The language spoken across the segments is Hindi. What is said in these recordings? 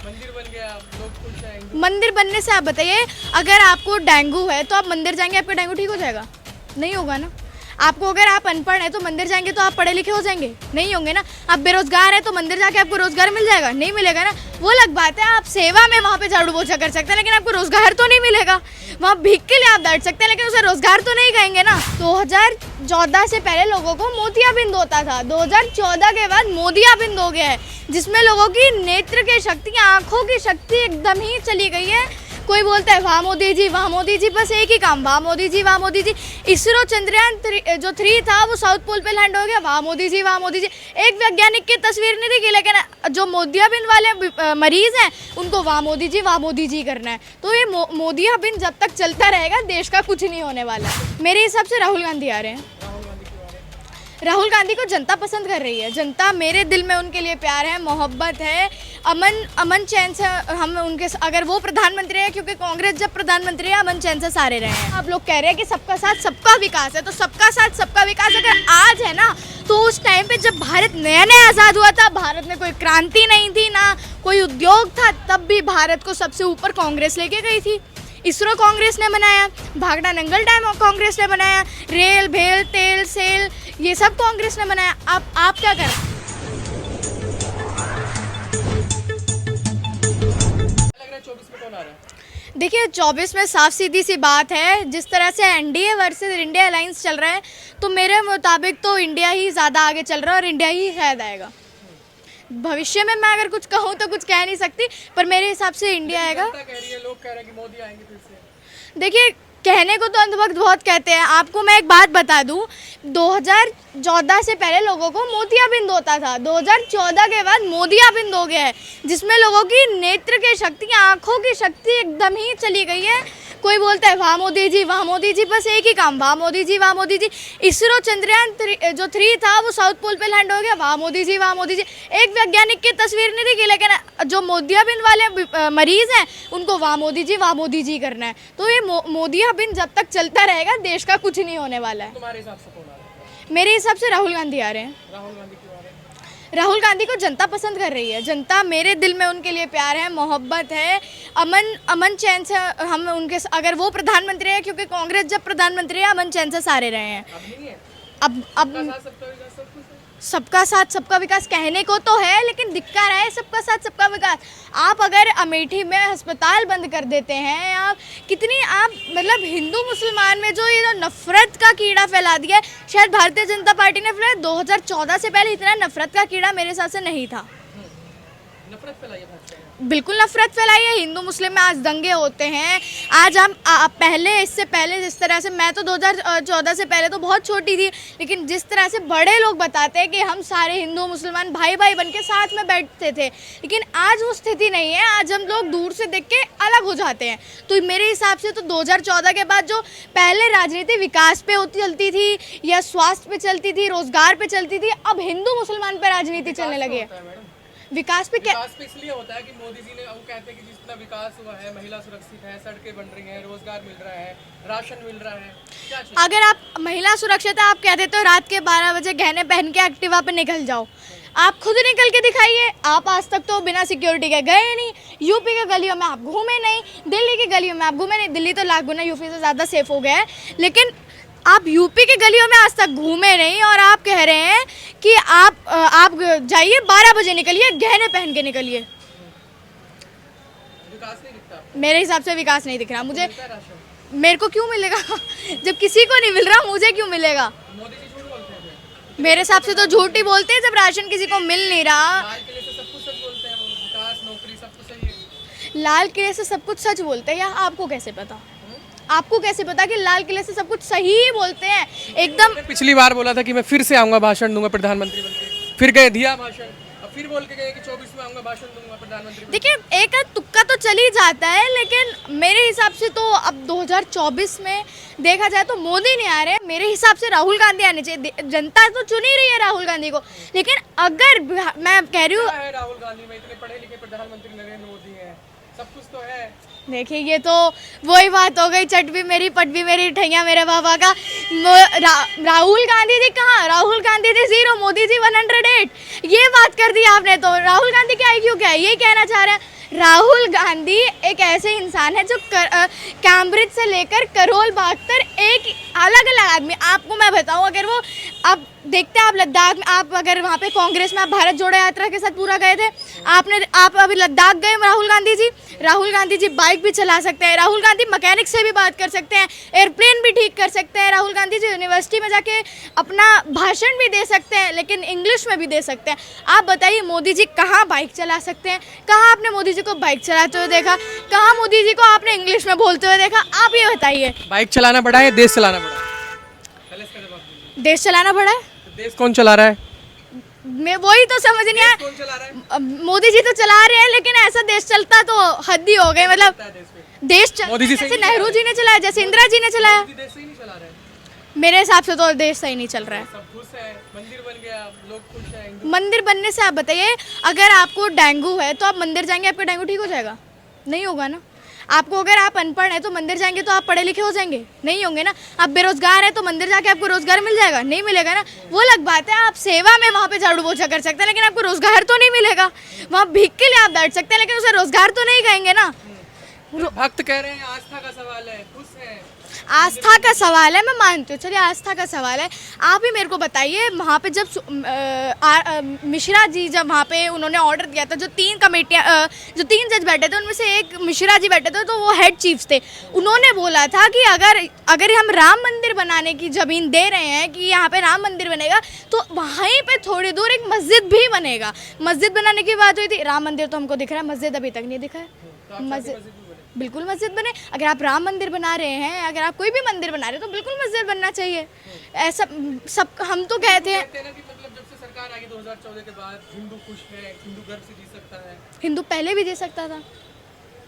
मंदिर बन गया, लोग खुश हैं। मंदिर बनने से आप बताइए, अगर आपको डेंगू है तो आप मंदिर जाएंगे, आपका डेंगू ठीक हो जाएगा? नहीं होगा ना। आपको अगर आप अनपढ़ हैं तो मंदिर जाएंगे तो आप पढ़े लिखे हो जाएंगे? नहीं होंगे ना। आप बेरोजगार हैं तो मंदिर जाके आपको रोजगार मिल जाएगा? नहीं मिलेगा ना। वो अलग बात है, आप सेवा में वहाँ पे झाड़ू पोछा कर सकते हैं, लेकिन आपको रोजगार तो नहीं मिलेगा। वहाँ भीख के लिए आप बैठ सकते हैं, लेकिन उसे रोजगार तो नहीं कहेंगे ना। 2014 से पहले लोगों को मोतियाबिंद होता था, 2014 के बाद मोदियाबिंद हो गया है, जिसमें लोगों की नेत्र की शक्ति, आंखों की शक्ति एकदम ही चली गई है। कोई बोलता है वाह मोदी जी, वाह मोदी जी, बस एक ही काम, वाह मोदी जी, वाह मोदी जी। इसरो चंद्रयान 3 था वो साउथ पोल पे लैंड हो गया, वाह मोदी जी, वाह मोदी जी। एक वैज्ञानिक की तस्वीर नहीं दिखी, लेकिन जो मोतियाबिंद वाले मरीज हैं उनको वाह मोदी जी करना है। तो ये मोतियाबिंद जब तक चलता रहेगा देश का कुछ नहीं होने वाला है। मेरे हिसाब से राहुल गांधी आ रहे हैं। राहुल गांधी को जनता पसंद कर रही है। जनता, मेरे दिल में उनके लिए प्यार है, मोहब्बत है, अमन चैन से हम उनके, अगर वो प्रधानमंत्री है, क्योंकि कांग्रेस जब प्रधानमंत्री है अमन चैन से सारे रहे हैं। आप लोग कह रहे हैं कि सबका साथ सबका विकास है, तो सबका साथ सबका विकास अगर आज है ना, तो उस टाइम पे जब भारत नया नया आज़ाद हुआ था, भारत में कोई क्रांति नहीं थी, ना कोई उद्योग था, तब भी भारत को सबसे ऊपर कांग्रेस लेके गई थी। इसरो कांग्रेस ने बनाया, भागड़ा नंगल डैम कांग्रेस ने बनाया, रेल भेल तेल सेल ये सब कांग्रेस ने बनाया। आप क्या करें? लग रहा है 24 में कौन आ रहा है? देखिए 24 में साफ सीधी सी बात है, जिस तरह से एनडीए वर्सेस इंडिया अलायंस चल रहा है, तो मेरे मुताबिक तो इंडिया ही ज़्यादा आगे चल रहा है और इंडिया ही शायद आएगा। भविष्य में मैं अगर कुछ कहूँ तो कुछ कह नहीं सकती, पर मेरे हिसाब से इंडिया आएगा। कह रही है, लोग कह रहे हैं कि मोदी आएंगे फिर से। देखिए, कहने को तो अंधभक्त बहुत कहते हैं। आपको मैं एक बात बता दूं, 2014 से पहले लोगों को मोतियाबिंद होता था, 2014 के बाद मोदियाबिंद हो गया है, जिसमें लोगों की नेत्र की शक्ति, आंखों की शक्ति एकदम ही चली गई है। कोई बोलता है वाह मोदी जी, वाह मोदी जी, बस एक ही काम, वाह मोदी जी, वाह मोदी जी। इसरो चंद्रयान 3 था वो साउथ पोल पे लैंड हो गया, वाह मोदी जी, वाह मोदी जी। एक वैज्ञानिक की तस्वीर नहीं दिखी, लेकिन जो मोतियाबिंद वाले मरीज हैं उनको वाह मोदी जी करना है। तो ये मोतियाबिंद जब तक चलता रहेगा देश का कुछ नहीं होने वाला है। तुम्हारे हिसाब से कौन आ रहा है? मेरे हिसाब से राहुल गांधी आ रहे हैं। राहुल गांधी क्यों आ रहे हैं? राहुल गांधी को जनता पसंद कर रही है। जनता, मेरे दिल में उनके लिए प्यार है, मोहब्बत है, अमन चैन से हम उनके, अगर वो प्रधानमंत्री है, क्योंकि कांग्रेस जब प्रधानमंत्री है अमन चैन से सारे रहे हैं। अब नहीं है? अब सबका साथ सबका विकास, सब कुछ है। सबका साथ सबका विकास कहने को तो है, लेकिन दिक्कत है सबका साथ सबका विकास। आप अगर अमेठी में अस्पताल बंद कर देते हैं, आप कितनी, आप मतलब हिंदू मुसलमान में जो ये नफरत का कीड़ा फैला दिया है, शायद भारतीय जनता पार्टी ने फैलाया। 2014 से पहले इतना नफरत का कीड़ा मेरे हिसाब से नहीं था। नफरत फैलाई है भाजपा ने। बिल्कुल नफरत फैलाई है। हिंदू मुस्लिम में आज दंगे होते हैं। आज हम पहले, इससे पहले जिस तरह से, मैं तो 2014 से पहले तो बहुत छोटी थी, लेकिन जिस तरह से बड़े लोग बताते हैं कि हम सारे हिंदू मुसलमान भाई भाई बन के साथ में बैठते थे, लेकिन आज वो स्थिति नहीं है। आज हम लोग दूर से देख के अलग हो जाते हैं। तो मेरे हिसाब से तो 2014 के बाद जो पहले राजनीति विकास पे चलती थी, या स्वास्थ्य पे चलती थी, रोजगार पे चलती थी, अब हिंदू मुसलमान पे राजनीति चलने लगी है। विकास पे क्या? विकास पे इसलिए होता है कि मोदी जी ने, वो कहते हैं कि जितना विकास हुआ है, महिला सुरक्षित है, सड़कें बन रही हैं, रोजगार मिल रहा है, राशन मिल रहा है, क्या चाहिए? अगर आप महिला सुरक्षित है, आप कहते तो रात के 12 बजे गहने पहन के एक्टिवा पे निकल जाओ। आप खुद निकल के दिखाइए। आप आज तक तो बिना सिक्योरिटी के गए नहीं। यूपी के गलियों में आप घूमे नहीं, दिल्ली की गलियों में आप घूमे नहीं। दिल्ली तो लाख गुना यूपी से ज़्यादा सेफ हो गया है, लेकिन आप यूपी के गलियों में आज तक घूमे नहीं, और आप कह रहे हैं कि आप जाइए 12 बजे निकलिए, गहने पहन के निकलिए। विकास नहीं दिखता? मेरे हिसाब से विकास नहीं दिख रहा मुझे। राशन मेरे को क्यों मिलेगा? जब किसी को नहीं मिल रहा, मुझे क्यों मिलेगा? मोदी जी झूठ बोलते हैं फिर? मेरे हिसाब से तो झूठ ही बोलते हैं। जब राशन किसी को मिल नहीं रहा, लाल किले से सब कुछ सच बोलते हैं, वो विकास, नौकरी, सब कुछ सही है। लाल किले से सब कुछ सच बोलते हैं, या आपको कैसे पता? आपको कैसे पता कि लाल किले से सब कुछ सही ही बोलते हैं? एकदम। पिछली बार बोला था कि मैं फिर से आऊंगा, भाषण दूंगा प्रधानमंत्री बनके, फिर गए, दिया भाषण, अब फिर बोल के गए कि 24 में आऊंगा, भाषण दूंगा प्रधानमंत्री बनके। देखिए, एक तुक्का तो चल ही जाता है, लेकिन मेरे हिसाब से तो अब 2024 में देखा जाए तो मोदी नहीं आ रहे। मेरे हिसाब से राहुल गांधी आने चाहिए। जनता तो चुन ही रही है राहुल गांधी को, लेकिन अगर मैं कह रही हूँ, राहुल गांधी में इतने पढ़े लिखे प्रधानमंत्री नरेंद्र मोदी हैं, सब कुछ तो है। देखिए, ये तो वही बात हो गई, चट भी मेरी पट भी मेरी, ठैया मेरे बाबा का। राहुल गांधी जी कहाँ? राहुल गांधी जी 0, मोदी जी 108। ये बात कर दी आपने। तो राहुल गांधी क्या IQ क्या है? यही कहना चाह रहे हैं राहुल गांधी एक ऐसे इंसान है जो कैम्ब्रिज से लेकर करोल बाग तक एक अलग अलग आदमी। आपको मैं बताऊं, अगर वो आप देखते हैं, आप लद्दाख में, आप अगर वहाँ पे कांग्रेस में आप भारत जोड़ो यात्रा के साथ पूरा गए थे, आप अभी लद्दाख गए राहुल गांधी जी बाइक भी चला सकते हैं, राहुल गांधी मैकेनिक से भी बात कर सकते हैं, एयरप्लेन भी ठीक कर सकते हैं, राहुल गांधी जी यूनिवर्सिटी में जाके अपना भाषण भी दे सकते हैं, लेकिन इंग्लिश में भी दे सकते हैं। आप बताइए मोदी जी कहाँ बाइक चला सकते हैं? कहाँ आपने मोदी जी को बाइक चलाते हुए देखा? कहाँ मोदी जी को आपने इंग्लिश में बोलते हुए देखा? आप ये बताइए। बाइक चलाना पड़ा है, देश चलाना पड़ा है? पहले इसका जवाब दीजिए। देश चलाना पड़ा है। तो देश कौन चला रहा है? मैं वही तो समझ नहीं आया। कौन चला रहा है? मोदी जी तो चला रहे हैं, लेकिन ऐसा देश चलता तो हद ही हो गई। मतलब देश मोदी जी जैसे नेहरू जी ने चलाया, जैसे इंदिरा जी ने चलाया। देश सही नहीं चला रहा है। मेरे हिसाब से तो देश सही नहीं चल रहा है। सब खुश है, मंदिर बन गया, लोग खुश है। मंदिर बनने से आप बताइए, अगर आपको डेंगू है तो आप मंदिर जाएंगे, आपका डेंगू ठीक हो जाएगा? नहीं होगा ना। आपको अगर आप अनपढ़ हैं तो मंदिर जाएंगे तो आप पढ़े लिखे हो जाएंगे? नहीं होंगे ना। आप बेरोजगार हैं तो मंदिर जाके आपको रोजगार मिल जाएगा? नहीं मिलेगा ना। वो अलग बात है, आप सेवा में वहाँ पे झाड़ू पोछा कर सकते हैं, लेकिन आपको रोजगार तो नहीं मिलेगा। वहाँ भीख के लिए आप बैठ सकते हैं, लेकिन उसे रोजगार तो नहीं कहेंगे ना। भक्त कह रहे हैं आस्था का सवाल है, खुश है। आस्था का सवाल है, मैं मानती हूँ, चलिए आस्था का सवाल है। आप ही मेरे को बताइए, वहाँ पे जब मिश्रा जी जब वहाँ पे उन्होंने ऑर्डर दिया था, जो 3 जज बैठे थे उनमें से एक मिश्रा जी बैठे थे, तो वो हेड चीफ्स थे। उन्होंने बोला था कि अगर हम राम मंदिर बनाने की ज़मीन दे रहे हैं कि यहाँ पे राम मंदिर बनेगा, तो वहीं पे थोड़ी दूर एक मस्जिद भी बनेगा। मस्जिद बनाने की बात हुई थी, राम मंदिर तो हमको दिख रहा है, मस्जिद अभी तक नहीं दिखा है। मस्जिद बिल्कुल मस्जिद बने। अगर आप राम मंदिर बना रहे हैं, अगर आप कोई भी मंदिर बना रहे हैं, तो बिल्कुल मस्जिद बनना चाहिए। ऐसा सब हम तो कहते हैं कि मतलब जब से सरकार आई 2014 के बाद हिंदू खुश है, हिंदू गर्व से जी सकता है। हिंदू पहले भी जी सकता था।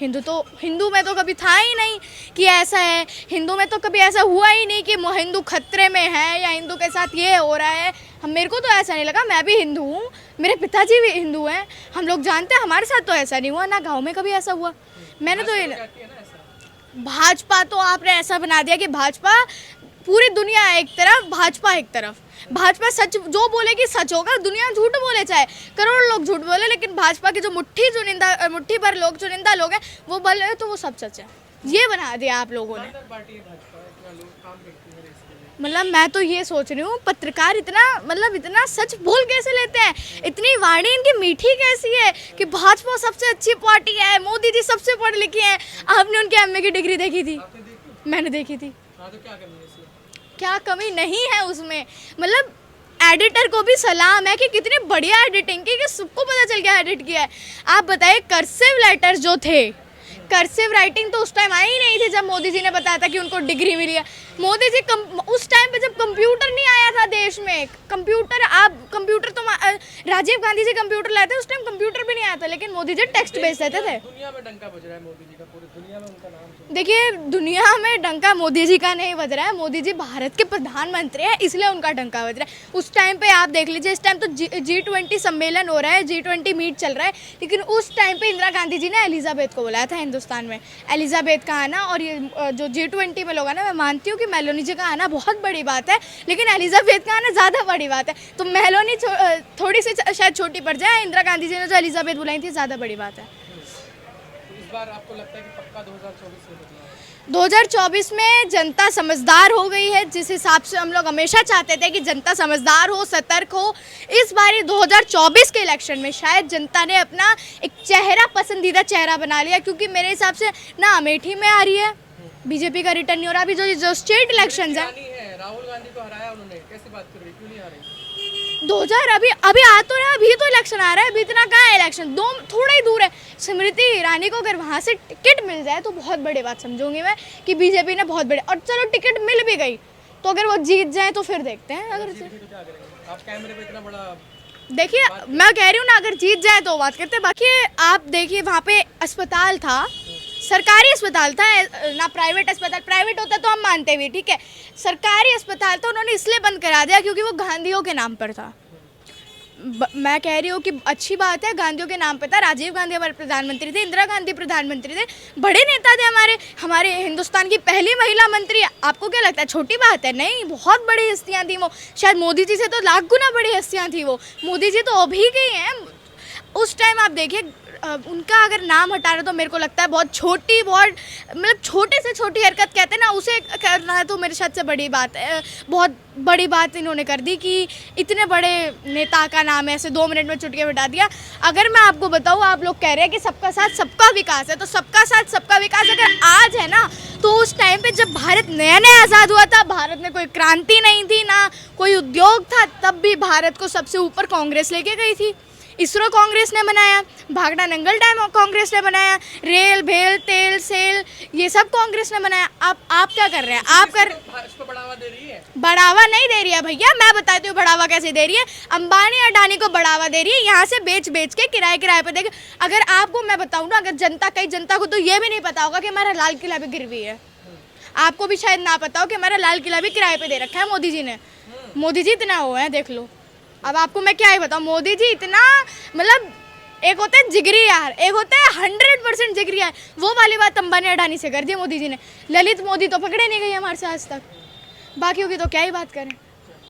हिंदू में तो कभी था ही नहीं कि ऐसा है। हिंदू में तो कभी ऐसा हुआ ही नहीं कि हिंदू खतरे में है या हिंदू के साथ ये हो रहा है। मेरे को तो ऐसा नहीं लगा। मैं भी हिंदू हूँ, मेरे पिताजी भी हिंदू हैं, हम लोग जानते हैं। हमारे साथ तो ऐसा नहीं हुआ, ना गाँव में कभी ऐसा हुआ। मैंने तो भाजपा तो आपने ऐसा बना दिया कि भाजपा पूरी दुनिया एक तरफ, भाजपा एक तरफ। भाजपा सच जो बोलेगी सच होगा, दुनिया झूठ बोले, चाहे करोड़ लोग झूठ बोले, लेकिन भाजपा के जो मुट्ठी भर लोग चुनिंदा लोग हैं, वो बोले तो वो सब सच है। ये बना दिया आप लोगों ने। मतलब मैं तो ये सोच रही हूँ, पत्रकार इतना सच बोल कैसे लेते हैं? इतनी वाणी इनकी मीठी कैसी है कि भाजपा सबसे अच्छी पार्टी है, मोदी जी सबसे पढ़े लिखे हैं। आपने उनके एमए की डिग्री देखी थी? मैंने देखी थी। क्या कमी नहीं है उसमें? मतलब एडिटर को भी सलाम है कि कितनी बढ़िया एडिटिंग की, कि सबको पता चल गया एडिट किया है। आप बताइए, कर्सिव लेटर्स जो थे, कर्सिव राइटिंग तो उस टाइम आई ही नहीं थी जब मोदी जी ने बताया था कि उनको डिग्री मिली है। मोदी जी उस टाइम पे जब कंप्यूटर नहीं आया था देश में, कंप्यूटर तो राजीव गांधी जी कंप्यूटर लाए थे, उस टाइम कंप्यूटर भी नहीं आया था, लेकिन मोदी जी टेक्स्ट भेज देते थे। दुनिया में डंका बज रहा है मोदी जी का, पूरी दुनिया में उनका नाम। देखिए, दुनिया में डंका मोदी जी का नहीं बज रहा है। मोदी जी भारत के प्रधानमंत्री हैं, इसलिए उनका डंका बज रहा है। उस टाइम पे आप देख लीजिए, इस टाइम तो G20 सम्मेलन हो रहा है, G20 मीट चल रहा है, लेकिन उस टाइम पे इंदिरा गांधी जी ने एलिजाबेथ को बुलाया था हिंदुस्तान में। एलिजाबेथ का आना और ये जो G20 में लोग आना, मैं मानती हूँ कि मेलोनी जी का आना बहुत बड़ी बात है, लेकिन एलिजाबेथ का आना ज़्यादा बड़ी बात है। तो मेलोनी थोड़ी सी शायद छोटी पड़ जाए, इंदिरा गांधी जी ने जो एलिजाबेथ बुलाई थी ज़्यादा बड़ी बात है। इस बार आपको लगता है कि पक्का 2024 से बदलाव? 2024 में जनता समझदार हो गई है, जिस हिसाब से हम लोग हमेशा चाहते थे कि जनता समझदार हो, सतर्क हो। इस बार 2024 के इलेक्शन में शायद जनता ने अपना एक पसंदीदा चेहरा बना लिया, क्योंकि मेरे हिसाब से ना अमेठी में आ रही है बीजेपी का रिटर्न नहीं हो रहा। अभी जो स्टेट इलेक्शन है, राहुल गांधी को हराया उन्होंने, कैसी बात कर रही, क्यों नहीं आ रही? 2000 अभी आ तो रहा है, अभी तो इलेक्शन आ रहा है, अभी इतना कहाँ है इलेक्शन, थोड़ा ही दूर है। स्मृति ईरानी को अगर वहाँ से टिकट मिल जाए तो बहुत बड़ी बात समझूंगी मैं कि बीजेपी ने बहुत बड़े, और चलो टिकट मिल भी गई तो अगर वो जीत जाए तो फिर देखते हैं। अगर आप कैमरे पे इतना बड़ा, देखिए मैं कह रही हूँ ना, अगर जीत जाए तो बात करते हैं। बाकी आप देखिए, वहाँ पे अस्पताल था, सरकारी अस्पताल था ना, प्राइवेट अस्पताल। प्राइवेट होता तो हम मानते भी, ठीक है, सरकारी अस्पताल था, उन्होंने इसलिए बंद करा दिया क्योंकि वो गांधीयों के नाम पर था। मैं कह रही हूँ कि अच्छी बात है, गांधीयों के नाम पे था। राजीव गांधी हमारे प्रधानमंत्री थे, इंदिरा गांधी प्रधानमंत्री थे, बड़े नेता थे हमारे हिंदुस्तान की पहली महिला मंत्री। आपको क्या लगता है छोटी बात है? नहीं, बहुत बड़ी हस्तियाँ थी वो, शायद मोदी जी से तो लाख गुना बड़ी हस्तियाँ थी वो। मोदी जी तो अभी के ही हैं। उस टाइम आप देखिए, उनका अगर नाम हटा रहे तो मेरे को लगता है बहुत छोटी, बहुत मतलब छोटे से छोटी हरकत कहते हैं ना, उसे करना है तो मेरे शायद से बड़ी बात है। बहुत बड़ी बात इन्होंने कर दी कि इतने बड़े नेता का नाम ऐसे 2 मिनट में चुटकी बता दिया। अगर मैं आपको बताऊँ, आप लोग कह रहे हैं कि सबका साथ सबका विकास है, तो सबका साथ सबका विकास अगर आज है ना, तो उस टाइम पे जब भारत नया नया आज़ाद हुआ था, भारत में कोई क्रांति नहीं थी, ना कोई उद्योग था, तब भी भारत को सबसे ऊपर कांग्रेस लेके गई थी। इसरो कांग्रेस ने बनाया, भागड़ा नंगल डैम कांग्रेस ने बनाया, रेल भेल तेल सेल ये सब कांग्रेस ने बनाया। आप क्या कर रहे हैं? आप कर इसको बढ़ावा दे रही है? बढ़ावा नहीं दे रही है भैया, मैं बताती हूँ बढ़ावा कैसे दे रही है। अंबानी अडानी को बढ़ावा दे रही है, यहाँ से बेच बेच के किराए पे देगा। अगर आपको मैं बताऊँ ना, अगर कई जनता को तो ये भी नहीं पता होगा कि हमारा लाल किला भी गिरवी है। आपको भी शायद ना पता हो कि हमारा लाल किला भी किराए पे दे रखा है मोदी जी ने। मोदी जी इतना हुआ है, देख लो। अब आपको मैं क्या ही बताऊँ, मोदी जी इतना मतलब, एक होता है जिगरी यार, एक होता है 100% जिगरी यार। वो वाली बात अंबानी अडानी से कर दी मोदी जी ने। ललित मोदी तो पकड़े नहीं गई हमारे से आज तक, बाकियों की तो क्या ही बात करें।